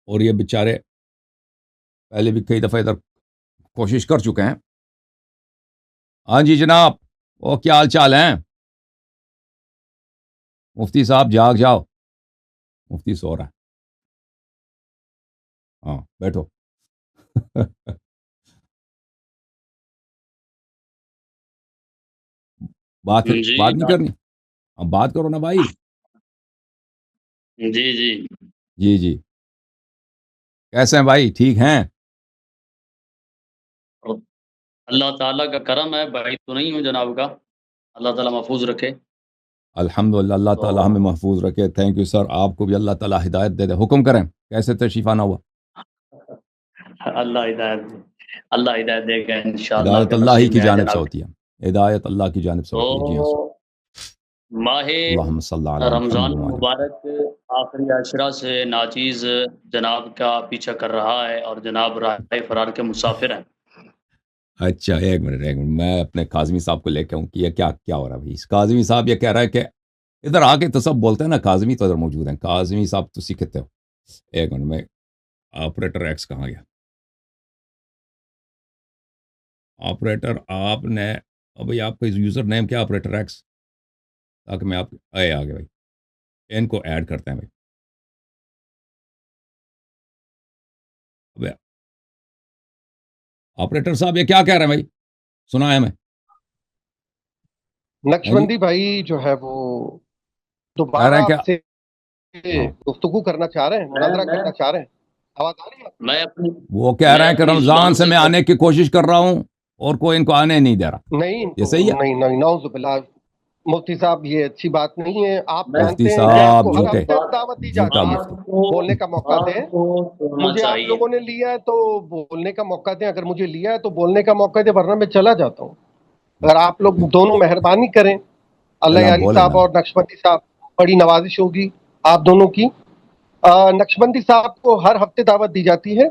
اور یہ بیچارے پہلے بھی کئی دفعہ ادھر کوشش کر چکے ہیں. ہاں جی جناب، وہ کیا حال چال ہیں؟ مفتی صاحب جاگ جاؤ، مفتی سو رہا ہے. ہاں بیٹھو. بات جی نہیں کرنی؟ اب بات کرو نا بھائی. جی جی جی جی، کیسے ہیں بھائی؟ ٹھیک ہیں؟ اللہ تعالیٰ کا کرم ہے، بعید تو نہیں ہوں جناب کا. اللہ تعالیٰ محفوظ رکھے. الحمد للہ، اللہ تو تعالیٰ ہمیں محفوظ رکھے. Thank you sir. آپ کو بھی اللہ تعالیٰ ہدایت دے دے. حکم کریں، کیسے تشریف آنا ہوا؟ اللہ ہدایت دے، اللہ ہدایت دے گا انشاءاللہ ہدایت کے اللہ ہی نصیب کی میں ہے جانب سے جناب. ہوتی ہے. ہدایت اللہ کی جانب سے تو ہوتی ہے. جی ہاں سر. ماہ اللہم صلی علی رمضان محمد وعلی محمد. المبارک آخری عشرہ سے ناچیز جناب کا پیچھا کر رہا ہے اور جناب راہ فرار کے مسافر ہیں. اچھا ایک منٹ میں اپنے کاظمی صاحب کو لے کے ہوں کہ یہ کیا ہو رہا ہے بھائی. کاظمی صاحب یہ کہہ رہا ہے کہ ادھر آ کے تو سب بولتے ہیں نا، کاظمی تو ادھر موجود ہیں. کاظمی صاحب تو سیکھتے ہو. ایک منٹ میں، آپریٹر ایکس کہاں گیا؟ آپریٹر آپ نے بھائی آپ کا یوزر نیم کیا آپریٹر ایکس، تاکہ میں آپ آگے بھائی ان کو ایڈ کرتے ہیں بھائی. ابے آپریٹر صاحب یہ کیا کہہ رہے ہیں بھائی؟ سنا ہے ہمیں. نقشبندی بھائی جو ہے وہ کہہ دوبارہ رہے ہیں آپ کیا؟ سے ہاں گفتگو کرنا چاہ رہے ہیں، مناظرہ کرنا چاہ رہے ہیں. آواز آ رہی ہے؟ میں اپنی وہ کہہ میں رہے ہیں کہ اپنی رمضان زبان سے میں آنے کی کوشش کر رہا ہوں اور کوئی ان کو آنے نہیں دے رہا. نہیں یہ صحیح ہے؟ نہیں نعوذ باللہ مفتی صاحب، یہ اچھی بات نہیں ہے. آپ میں مفتی جانتے ہیں کہ آپ صاحب کو ہر جھوٹے، ہفتے دعوت دی جھوٹا جاتی ہے، مفتی. بولنے کا موقع دیں. آپ کو سننا مجھے آپ چاہیے. لوگوں نے لیا ہے تو بولنے کا موقع دیں. اگر مجھے لیا ہے تو بولنے کا موقع دیں، ورنہ میں چلا جاتا ہوں. اگر آپ لوگ دونوں مہربانی کریں، اللہ چل آپ یاری بولیں نا. صاحب اور نقشبندی صاحب، بڑی نوازش ہوگی آپ دونوں کی. نقشبندی صاحب کو ہر ہفتے دعوت دی جاتی ہے،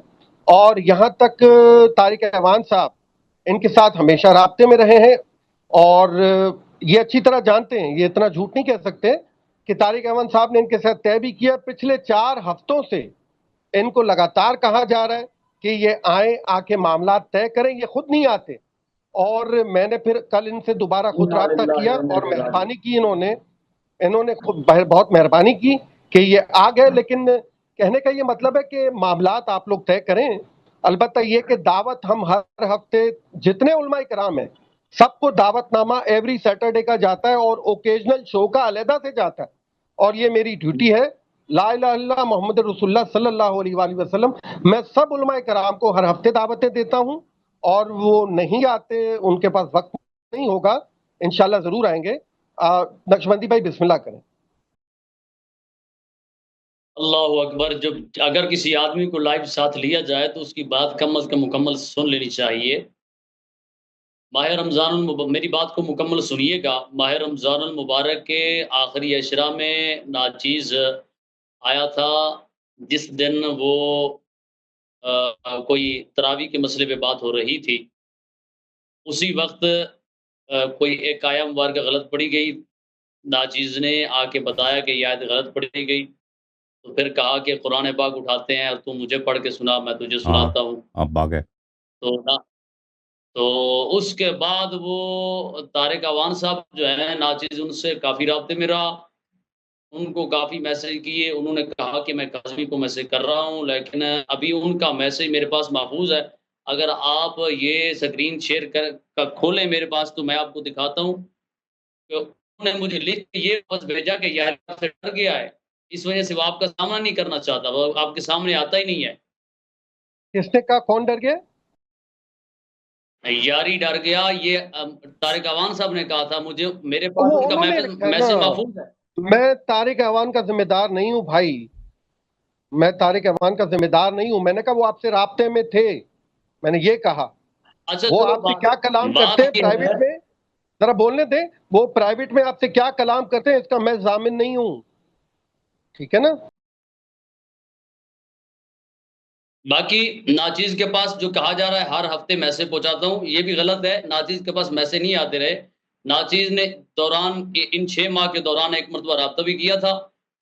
اور یہاں تک طارق اعوان صاحب ان کے ساتھ ہمیشہ رابطے میں رہے ہیں، اور یہ اچھی طرح جانتے ہیں، یہ اتنا جھوٹ نہیں کہہ سکتے کہ طارق اعوان صاحب نے ان کے ساتھ طے بھی کیا. پچھلے 4 ہفتوں سے ان کو لگاتار کہا جا رہا ہے کہ یہ آئیں، آ کے معاملات طے کریں. یہ خود نہیں آتے، اور میں نے پھر کل ان سے دوبارہ خود انا رابطہ للہ کیا و انا اور الیہ راجعون. مہربانی کی. انہوں نے خود بہت مہربانی کی کہ یہ آ گئے. لیکن کہنے کا یہ مطلب ہے کہ معاملات آپ لوگ طے کریں. البتہ یہ کہ دعوت ہم ہر ہفتے جتنے علماء کرام ہیں سب کو دعوت نامہ ایوری سیٹرڈے کا جاتا ہے، اور اوکیجنل شو کا علیحدہ سے جاتا ہے. اور یہ میری ڈیوٹی ہے. لا الہ الا اللہ محمد رسول اللہ صلی اللہ علیہ وآلہ وسلم. میں سب علماء کرام کو ہر ہفتے دعوتیں دیتا ہوں، اور وہ نہیں آتے، ان کے پاس وقت نہیں ہوگا، انشاءاللہ ضرور آئیں گے. نقشبندی بھائی بسم اللہ کریں. اللہ اکبر. جب اگر کسی آدمی کو لائیو ساتھ لیا جائے تو اس کی بات کم از کم مکمل سن لینی چاہیے. ماہ رمضان میری بات کو مکمل سنیے گا. ماہ رمضان المبارک کے آخری عشرہ میں ناچیز آیا تھا، جس دن وہ کوئی تراویح کے مسئلے پہ بات ہو رہی تھی. اسی وقت کوئی ایک آیا مبارکہ غلط پڑی گئی. ناچیز نے آ کے بتایا کہ یہ آیت غلط پڑھی گئی، تو پھر کہا کہ قرآن پاک اٹھاتے ہیں اور تو مجھے پڑھ کے سنا، میں تجھے ہاں سناتا ہوں. اب باغ ہے. تو اس کے بعد وہ طارق اعوان صاحب جو ہیں ناچیز ان سے کافی رابطے میں رہا، ان کو کافی میسج کیے. انہوں نے کہا کہ میں کاظمی کو میسج کر رہا ہوں، لیکن ابھی ان کا میسج میرے پاس محفوظ ہے. اگر آپ یہ سکرین شیئر کھولیں میرے پاس تو میں آپ کو دکھاتا ہوں کہ انہوں نے مجھے لکھ کے یہ بس بھیجا کہ یار آپ سے ڈر گیا ہے، اس وجہ سے وہ آپ کا سامنا نہیں کرنا چاہتا، وہ آپ کے سامنے آتا ہی نہیں ہے. کس نے کہا؟ کون ڈر گیا؟ یاری ڈر گیا، یہ طارق اعوان صاحب نے کہا تھا مجھے، میرے پاس وہ ان کا انہوں نے لکھا ہے نا. میسج محفوظ ہے. میں طارق اعوان کا ذمہ دار نہیں ہوں بھائی، میں طارق اعوان کا ذمہ دار نہیں ہوں. میں نے کہا وہ آپ سے رابطے میں تھے، میں نے یہ کہا. اچھا وہ چلو آپ سے کیا کلام کرتے ہیں بات یہ پرائیویٹ ہے، میں، ذرا بولنے دیں. وہ پرائیویٹ میں آپ سے کیا کلام کرتے ہیں اس کا میں ضامن نہیں ہوں، ٹھیک ہے نا. باقی ناچیز کے پاس جو کہا جا رہا ہے ہر ہفتے میسج پہنچاتا ہوں، یہ بھی غلط ہے. ناچیز کے پاس میسج نہیں آتے رہے. ناچیز نے ان 6 ماہ کے دوران ایک مرتبہ رابطہ بھی کیا تھا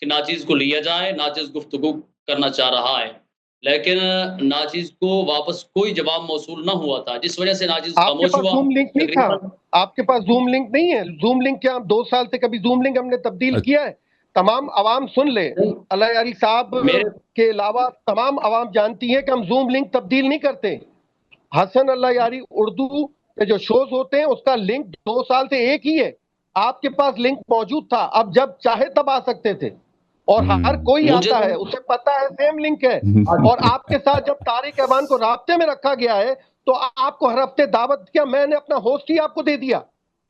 کہ ناچیز کو لیا جائے. ناچیز گفتگو کرنا چاہ رہا ہے. لیکن ناچیز کو واپس کوئی جواب موصول نہ ہوا تھا، جس وجہ سے ناچیز آپ کے خاموش پاس ہوا. زوم لنک نہیں تھا؟ تقریباً آپ کے پاس زوم لنک نہیں ہے؟ زوم لنک کیا 2 سال سے کبھی زوم لنک ہم نے تبدیل کیا ہے؟ تمام عوام سن لے، اللہ یاری صاحب میرے کے علاوہ تمام عوام جانتی ہے کہ ہم زوم لنک تبدیل نہیں کرتے. حسن اللہ یاری اردو کے جو شوز ہوتے ہیں اس کا لنک 2 سال سے ایک ہی ہے. آپ کے پاس لنک موجود تھا، اب جب چاہے تب آ سکتے تھے، اور ہر کوئی مجھے آتا ہے، اسے پتا ہے سیم لنک ہے. اور آپ کے ساتھ جب طارق ایوان کو رابطے میں رکھا گیا ہے تو آپ کو ہر ہفتے دعوت کیا، میں نے اپنا ہوسٹ ہی آپ کو دے دیا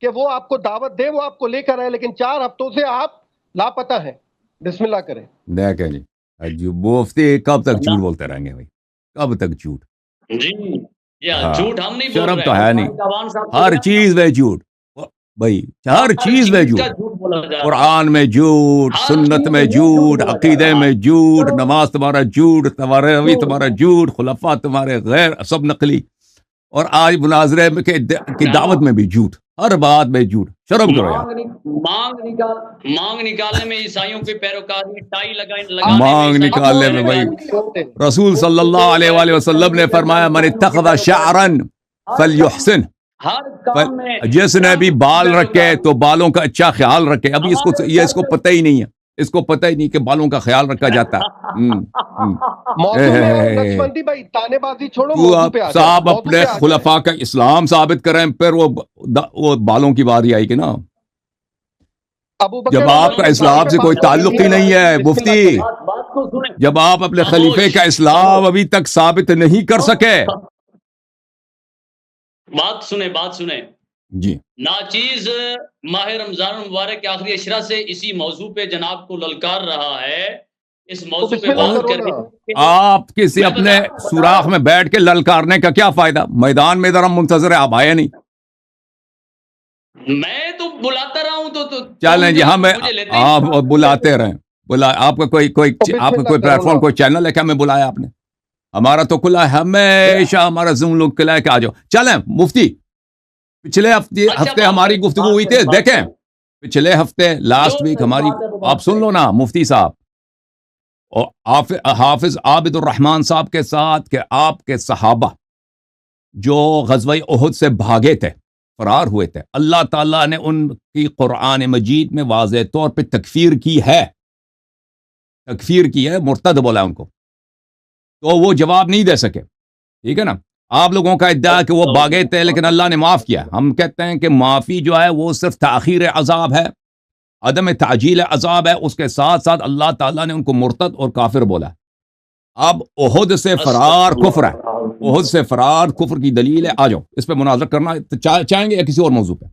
کہ وہ آپ کو دعوت دے، وہ آپ کو لے کر آئے، لیکن 4 ہفتوں سے آپ لاپتہ ہیں. بسم اللہ کریں. دیکھیں جی مفتی کب تک جھوٹ بولتے رہیں گے بھائی، کب تک جھوٹ؟ جی ہاں، ہاں، جھوٹ ہم نہیں بول شرم رہے تو ہے نہیں، طارق ایوان صاحب ہر چیز میں جھوٹ بھائی، ہر چیز میں کا جھوٹ، جھوٹ بولا جا رہا ہے. قرآن میں جھوٹ، ہر سنت چیز میں میں جھوٹ، بولا جا عقیدے رہا میں ہے. جھوٹ، نماز تمہارا جھوٹ، تمہارا روی تمہارا جھوٹ، خلفاء تمہارے غیر، سب نقلی. اور آج مناظرے میں کی دعوت میں بھی جھوٹ، ہر بات میں جھوٹ. شرم کرو یار. مانگ نکالنے میں عیسائیوں کی پیروکاری، ٹائی لگانے میں مانگ عیسائیوں کی نکالنے میں بھائی پیروکاری. رسول صلی اللہ علیہ وآلہ وسلم نے فرمایا من اتخذ شعرا فلیحسن، ہر کام میں جس نے بھی بال رکھے تو بالوں کا اچھا خیال رکھے. ابھی اس کو پتہ ہی نہیں ہے، اس کو پتہ ہی نہیں کہ بالوں کا خیال رکھا جاتا ہے. موضوع میں آؤ نقشبندی بھائی، تانے بازی چھوڑو، تو موضوع آپ پہ آ جاؤ. صاحب موضوع اپنے پہ آ جائیں. خلفاء کا اسلام ثابت کریں، پھر وہ بالوں کی باری آئے گی نا. ابو بکر جب عمر آپ کا کے اسلام بارے سے میں کوئی بات تعلق ہی نہیں ہے بسم اللہ مفتی، کریں. بات کو سنیں. جب آپ اپنے خلیفے کا خاموش، اسلام ابھی تک ثابت نہیں کر سکے. بات سنیں. جی ناچیز ماہ رمضان المبارک کے آخری اشرا سے اسی موضوع پہ جناب کو للکار رہا ہے. اس موضوع بسم پہ اللہ بات کرو کرنے نا. کے آپ کسی میں اپنے بتا سوراخ میں بیٹھ کے للکارنے کا کیا فائدہ؟ میدان میں ادھر ہم منتظر ہیں، آپ آئے نہیں. میں تو بلاتا رہا ہوں تو چلیں جی، ہمیں مجھے لیتے ہی آپ نہیں. بلاتے رہیں. آپ کا کوئی بسم آپ کا اللہ کوئی کرو پلیٹ فارم، نا. کوئی چینل ہے کیا ہمیں بلایا آپ نے؟ ہمارا تو کھلا ہے ہمیشہ، ہمارا زوم لوگ کھلا ہے کہ آ جاؤ. چلیں مفتی، پچھلے ہفتے ہماری گفتگو ہوئی تھی، دیکھیں پچھلے ہفتے لاسٹ ویک ہماری، آپ سن لو نا مفتی صاحب، اور حافظ عابد الرحمان صاحب کے ساتھ کہ آپ کے صحابہ جو غزوہ احد سے بھاگے تھے، فرار ہوئے تھے، اللہ تعالیٰ نے ان کی قرآن مجید میں واضح طور پہ تکفیر کی ہے، مرتد بولا ان کو. تو وہ جواب نہیں دے سکے. ٹھیک ہے نا. آپ لوگوں کا ادعا ہے کہ وہ بھاگے تھے لیکن اللہ نے معاف کیا. ہم کہتے ہیں کہ معافی جو ہے وہ صرف تاخیر عذاب ہے، عدم تعجیل عذاب ہے. اس کے ساتھ ساتھ اللہ تعالیٰ نے ان کو مرتد اور کافر بولا. اب احد سے فرار کفر ہے، احد سے فرار کفر کی دلیل ہے. آ جاؤ اس پہ مناظر کرنا چاہیں گے یا کسی اور موضوع پہ؟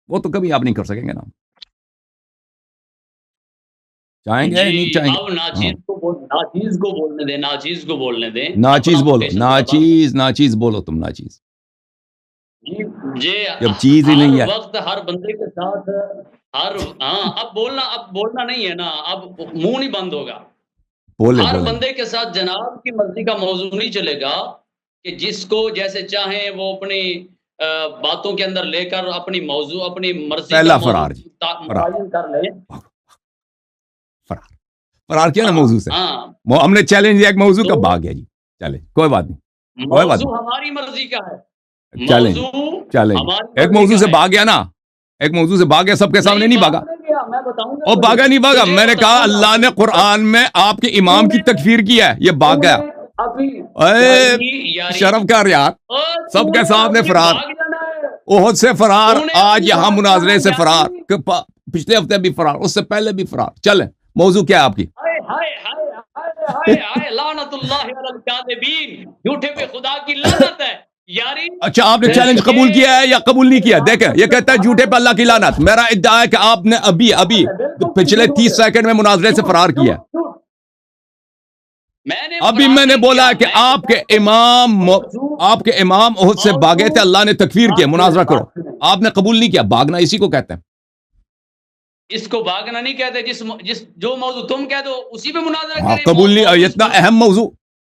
وہ تو کبھی آپ نہیں کر سکیں گے نا. چاہیں گے نہیں چاہیں گے؟ اب ناچیز کو بولنے دیں. ناچیز اپنا بولو، کوٹیشن ناچیز بولو تم، ناچیز جی جب چیز ہی نہیں ہے. ہر وقت ہر بندے کے ساتھ اب بولنا نہیں ہے نا، اب منہ نہیں بند ہوگا. ہر بولیں. بندے کے ساتھ جناب کی مرضی کا موضوع نہیں چلے گا کہ جس کو جیسے چاہیں وہ اپنی باتوں کے اندر لے کر اپنی موضوع، اپنی مرضی پہلا کا فرار جی، موضوع متعین کر لیں. فرار کیا نا موضوع سے. ہم نے چیلنج دیا ایک موضوع کا، بھاگ گیا جی. چلے کوئی بات نہیں، موضوع ہماری مرضی کا ہے. چلیں ایک موضوع سے بھاگ گیا نا، ایک موضوع سے بھاگ گیا، سب کے سامنے نہیں بھاگا. میں بتاؤں گا اور بھاگا نہیں بھاگا، میں نے کہا اللہ نے قرآن میں آپ کے امام کی تکفیر کی ہے، یہ بھاگ گیا. شرم کر یار، سب کے سامنے فرار، احد سے فرار، آج یہاں مناظرے سے فرار، پچھلے ہفتے بھی فرار، اس سے پہلے بھی فرار. چلیں موضوع کیا ہے آپ کی؟ لعنت اللہ علی الکاذبین، جھوٹے پہ خدا کی لعنت ہے یاری. اچھا آپ نے چیلنج قبول کیا ہے یا قبول نہیں کیا؟ دیکھیں یہ کہتا ہے جھوٹے پہ اللہ کی لعنت. میرا ادعا ہے کہ آپ نے ابھی پچھلے 30 سیکنڈ میں مناظرے سے فرار کیا. ابھی میں نے بولا کہ آپ کے امام احد سے بھاگے تھے، اللہ نے تکفیر کیا، مناظرہ کرو. آپ نے قبول نہیں کیا. بھاگنا اسی کو کہتے ہیں. اس کو بھاگنا نہیں کہتے، جو موضوع تم کہہ دو اسی پہ مناظرہ کریں. قبول نہیں، اتنا اہم موضوع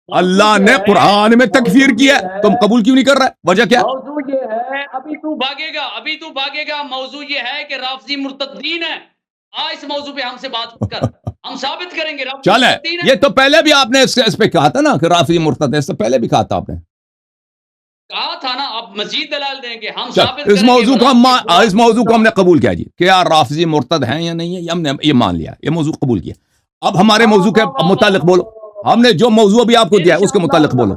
اللہ نے قرآن میں تکفیر کیا ہے، تم قبول کیوں نہیں کر رہے؟ وجہ کیا؟ موضوع یہ ہے، ابھی تو بھاگے گا. موضوع یہ ہے کہ رافضی مرتدین ہے. اس موضوع پہ ہم سے بات کر. ہم ثابت کریں گے چلے یہ تو پہلے بھی آپ نے اس پہ کہا تھا نا کہ رافضی مرتد ہے، اس سے پہلے بھی کہا تھا آپ نے، کہا تھا نا. آپ مزید دلائل دیں گے، ہم اس موضوع کو اس موضوع کو ہم نے قبول کیا جی کہ یار رافضی مرتد ہیں یا نہیں ہے، یہ ہم نے یہ مان لیا، یہ موضوع قبول کیا. اب ہمارے موضوع کے متعلق بولو، ہم نے جو موضوع ابھی آپ کو دیا ہے اس کے متعلق بولو.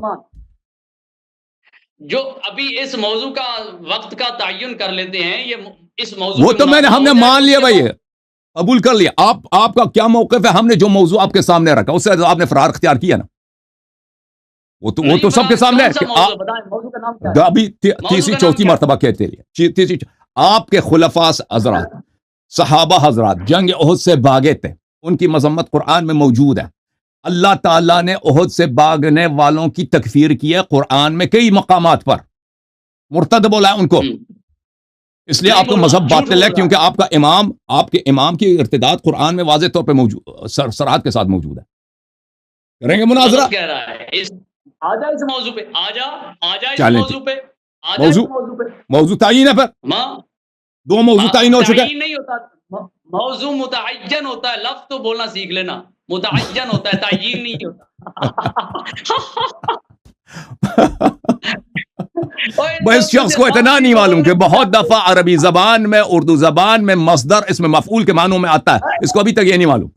جو ابھی اس موضوع کا وقت کا تعین کر لیتے ہیں، یہ اس موضوع وہ تو ہم نے مان لیا بھائی، قبول کر لیا. آپ کا کیا موقف ہے؟ ہم نے جو موضوع آپ کے سامنے رکھا اس سے آپ نے فرار اختیار کیا نا، وہ تو سب کے سامنے ہے کہ ابھی تیسری چوتھی مرتبہ کہتے ہیں آپ کے خلفاء حضرات صحابہ حضرات جنگ احد سے بھاگے تھے، ان کی مذمت قرآن میں موجود ہے. اللہ تعالیٰ نے احد سے بھاگنے والوں کی تکفیر کی ہے قرآن میں کئی مقامات پر، مرتد بولا ہے ان کو. اس لیے آپ کا مذہب باطل ہے کیونکہ آپ کے امام کی ارتداد قرآن میں واضح طور پہ موجود، سرات کے ساتھ موجود ہے. کریں گے مناظرہ؟ کہہ رہا ہے آجا اس موضوع پہ، آجا اس موضوع پہ، موضوع تعین ہے. پھر دو موضوع تعین ہو چکے. نہیں ہوتا موضوع متعین ہوتا ہے، لفظ تو بولنا سیکھ لینا. متعین ہوتا ہے، تعین نہیں ہوتا. اس شخص کو اتنا نہیں معلوم کہ بہت دفعہ عربی زبان میں، اردو زبان میں مصدر اس میں مفعول کے معنوں میں آتا ہے. اس کو ابھی تک یہ نہیں معلوم،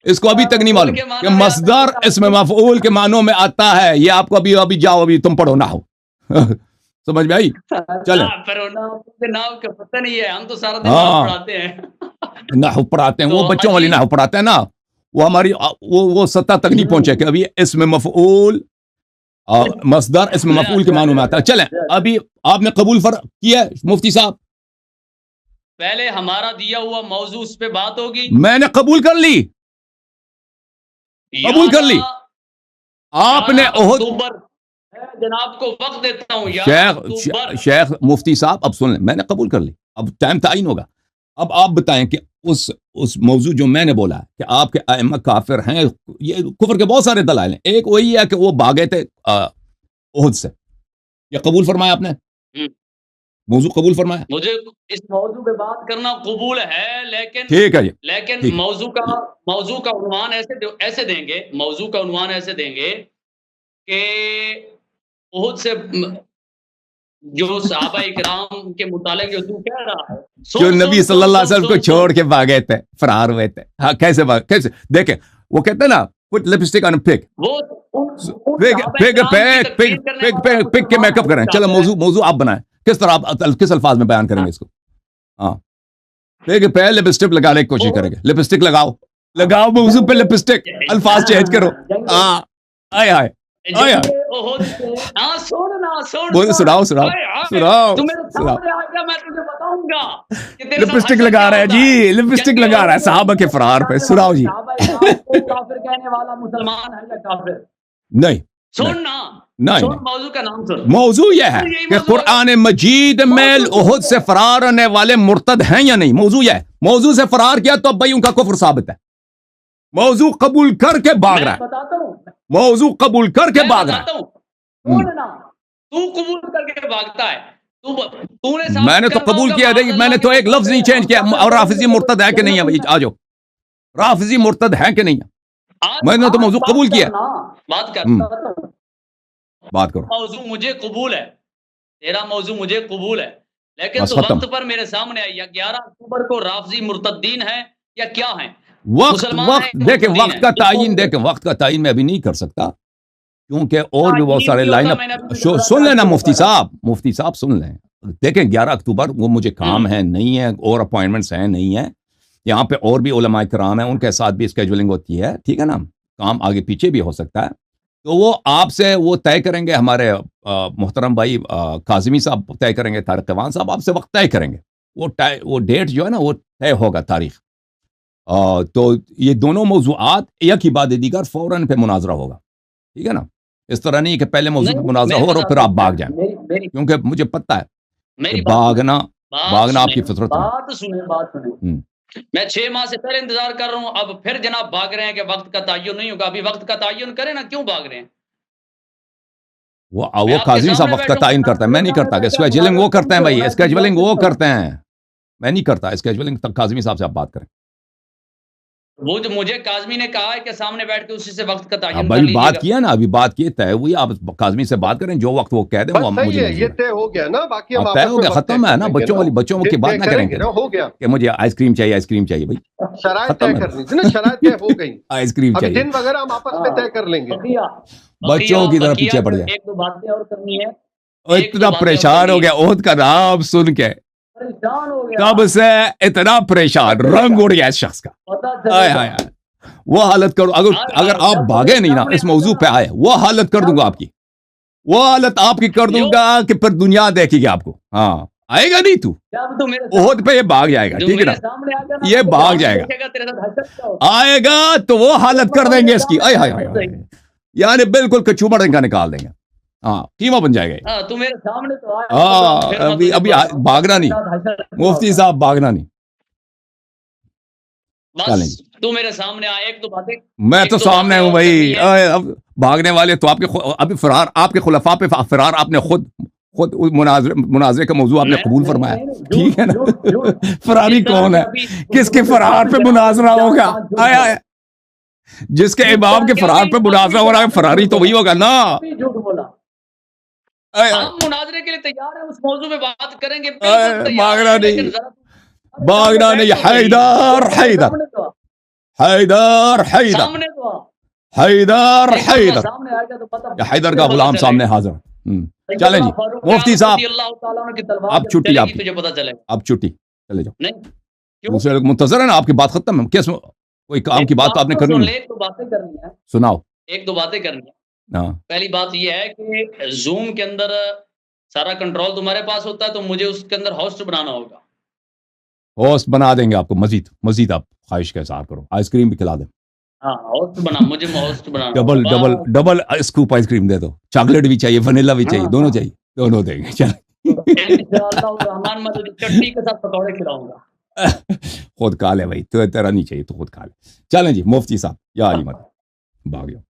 اس کو ابھی تک نہیں معلوم کہ مصدر اس میں مفعول کے معنوں میں آتا ہے. یہ آپ کو ابھی جاؤ، ابھی تم پڑھو نہ ہو. سمجھ میں آئی؟ چلیں پتہ نہیں ہے، ہم تو سارا دن پڑھاتے ہیں، نحو پڑھاتے ہیں، وہ بچوں والی نحو پڑھاتے ہیں نا، وہ ہماری وہ سطح تک نہیں پہنچے کہ ابھی اس میں مفعول مصدر اس میں مفعول کے معنوں میں آتا ہے. چلیں ابھی آپ نے قبول کیا مفتی صاحب؟ پہلے ہمارا دیا ہوا موضوع اس پہ بات ہوگی. میں نے قبول کر لی، قبول کر لی. آپ نے احد جناب کو وقت دیتا ہوں شیخ مفتی صاحب، اب سن لیں، میں نے قبول کر لی، اب ٹائم تعین ہوگا. اب آپ بتائیں کہ اس موضوع جو میں نے بولا ہے کہ آپ کے ائمہ کافر ہیں، یہ کفر کے بہت سارے دلائل ہیں. ایک وہی ہے کہ وہ بھاگے تھے احد سے، یہ قبول فرمایا آپ نے؟ موضوع قبول فرمایا. مجھے اس موضوع پہ بات کرنا قبول ہے، لیکن ٹھیک ہے جی، لیکن موضوع کا عنوان ایسے دیں گے، موضوع کا عنوان ایسے دیں گے کہ احد سے جو صحابہ کرام کے متعلق جو تو کہہ رہا ہے، جو نبی صلی اللہ علیہ وسلم کو چھوڑ کے بھاگے تھے، فرار ہوئے تھے. ہاں کیسے دیکھیں، وہ کہتے ہیں نا پٹ لپسٹک آن پک، پک کے میک اپ کریں. چلو موضوع آپ بنائیں، کس طرح آپ کس الفاظ میں بیان کریں گے اس کو؟ ہاں پہ لپسٹک لگانے کی کوشش کریں گے. لپسٹک لگاؤ موضوع پہ لپسٹک، الفاظ چینج کرو. ہاں آئے سناؤ لپسٹک لگا رہا ہے جی، لپسٹک لگا رہا ہے صحابہ کے فرار پہ. سناؤ جی. کافر کہنے والا مسلمان ہے یا کافر؟ نہیں، موضوع کا نام سن. موضوع یہ ہے کہ قرآن مجید میں احد سے فرار ہونے والے مرتد ہیں یا نہیں. موضوع یہ ہے، موضوع سے فرار کیا تو اب بھائی ان کا کفر ثابت ہے. موضوع قبول کر کے بھاگ رہا ہے، موضوع قبول کر کے بھاگ رہا ہے. تو قبول کر کے بھاگتا ہے. میں نے تو قبول کیا، میں نے تو ایک لفظ نہیں چینج کیا. اور رافضی مرتد ہے کہ نہیں ہے بھائی؟ آ جاؤ، رافضی مرتد ہے کہ نہیں ہے؟ میں نے تو موضوع قبول کیا. بات کرو. موضوع مجھے قبول ہے، تیرا موضوع مجھے قبول ہے، لیکن تو وقت پر میرے سامنے آئی، یا 11 اکتوبر کو رافضی مرتدین ہیں یا کیا ہیں؟ وقت دیکھیں، وقت کا تعین میں ابھی نہیں کر سکتا کیونکہ اور بھی بہت سارے لائن اپ. سن لینا مفتی صاحب سن لیں. دیکھیں 11 اکتوبر وہ مجھے کام ہے نہیں ہے، اور اپوائنٹمنٹس ہیں نہیں ہے یہاں پہ، اور بھی علماء کرام ہیں، ان کے ساتھ بھی اسکیجولنگ ہوتی ہے، ٹھیک ہے نا، کام آگے پیچھے بھی ہو سکتا ہے. تو وہ آپ سے وہ طے کریں گے، ہمارے محترم بھائی کاظمی صاحب طے کریں گے، طارق قوان صاحب آپ سے وقت طے کریں گے. وہ ڈیٹ جو ہے نا وہ طے ہوگا، تاریخ. تو یہ دونوں موضوعات ایک ہی بعد دیگر فوراً پہ مناظرہ ہوگا، ٹھیک ہے نا. اس طرح نہیں کہ پہلے موضوع پہ مناظرہ ہو اور پھر آپ بھاگ جائیں، کیونکہ مجھے پتہ ہے کہ بھاگنا آپ کی فطرت ہے. میں 6 ماہ سے پہلے انتظار کر رہا ہوں، اب پھر جناب بھاگ رہے ہیں کہ وقت کا تعین نہیں ہوگا. ابھی وقت کا تعین کریں نا، کیوں بھاگ رہے ہیں؟ وہ کاظمی صاحب وقت کا تعین کرتا ہے، میں نہیں کرتا. اسکیجولنگ وہ کرتے ہیں بھائی، اسکیجولنگ وہ کرتے ہیں، میں نہیں کرتا اسکیجولنگ. تک کاظمی صاحب سے آپ بات کریں. وہ جو مجھے کاظمی نے کہا ہے کہ سامنے بیٹھ کے اسی سے وقت کا تعین کر ابھی لیجیے بات گا. کیا نا، ابھی بات کی طے ہوئی، آپ کاظمی سے بات کریں، جو وقت وہ کہہ دیں بس وہ صحیح مجھے ہے، یہ منظور ہے. طے ہو گیا نا، باقی ہم طے آپس ہو میں گیا، وقت ختم طے ہے کر نا. لیں گے بچوں نا. والی بچوں کی بات طے نہ کریں کریں گے نا، ہو گیا. کہ مجھے آئس کریم چاہیے، آئس کریم چاہیے. بھائی شرائط ختم طے ہے، کرنی تھی نا، شرائط طے ہو گئی. آئس کریم ابھی چاہیے. دن وغیرہ ہم آپس میں طے کر لیں گے. بچوں کی طرح پیچھے پڑ جائے. ایک دو باتیں اور کرنی ہے. اتنا پریشان ہو گیا عہد کا نام سن کے، پریشان ہو گیا تب سے اتنا پریشان، رنگ اڑ گیا اس شخص کا. آئے ہائے ہائے. وہ حالت کرو، اگر آپ بھاگے نہیں نا اس موضوع پہ آئے، وہ حالت کر دوں گا آپ کی، وہ حالت آپ کی کر دوں گا کہ پھر دنیا دیکھے گی آپ کو. ہاں آئے گا نہیں تو عہد پہ یہ بھاگ جائے گا، ٹھیک ہے نا، یہ بھاگ جائے گا. آئے گا تو وہ حالت کر دیں گے اس کی. آئے ہائے ہائے، یعنی بالکل کچوبڑ کا نکال دیں گے. ہاں قیمہ بن جائے گا. تو میرے سامنے تو ہاں ابھی بھاگنا نہیں مفتی صاحب، بھاگنا نہیں. بس تو میرے سامنے آئے، ایک دو باتیں میں تو سامنے ہوں بھائی. اب بھاگنے والے تو آپ کے ابھی فرار، آپ کے خلفاء پہ فرار آپ نے خود مناظرے کا موضوع آپ نے قبول فرمایا، ٹھیک ہے نا. فراری کون ہے؟ کس کے فرار پہ مناظرہ ہوگا؟ آیا جس کے امام کے فرار پہ مناظرہ ہو رہا ہے، فراری تو وہی ہوگا نا. ہم مناظرے کے لیے تیار ہیں، اس موضوع میں بات کریں گے. بھاگنا نہیں، بھاگنا نہیں. حیدر حیدر حیدر حیدر حیدر حیدر، حیدر کا غلام سامنے حاضر. چلیں جی مفتی صاحب، اب چھٹی، آپ تجھے پتہ چلے گا. اب چھٹی، چلے جاؤ. نہیں دوسرے لوگ منتظر ہے نا، آپ کی بات ختم ہے. کس کوئی کام کی بات تو آپ نے کرنی ہے. ایک دو باتیں کرنی ہے، سناؤ. ایک دو باتیں کرنی ہے. ہاں پہلی بات یہ ہے کہ زوم کے اندر سارا کنٹرول تمہارے پاس ہوتا ہے، تو مجھے اس کے اندر ہوسٹ بنانا ہوگا. ہوسٹ بنا دیں گے آپ کو. مزید آپ خواہش کا اظہار کرو، آئس کریم بھی کھلا دیں. ہاں ہوسٹ بنا، مجھے ہوسٹ بنانا ڈبل ہوگا. Double double scoop ice cream دے دو. چاکلیٹ بھی چاہیے، ونیلا بھی چاہیے، دونوں چاہیے، دونوں دیں گے. انشاءاللہ الرحمن میں تجھے چٹنی کے ساتھ پکوڑے کھلاؤں گا. خود کھا لے بھائی، تو تیرا نہیں چاہیے تو خود کھا لے. چلیں جی مفتی صاحب، یا علی مدد بھاگ جاؤ.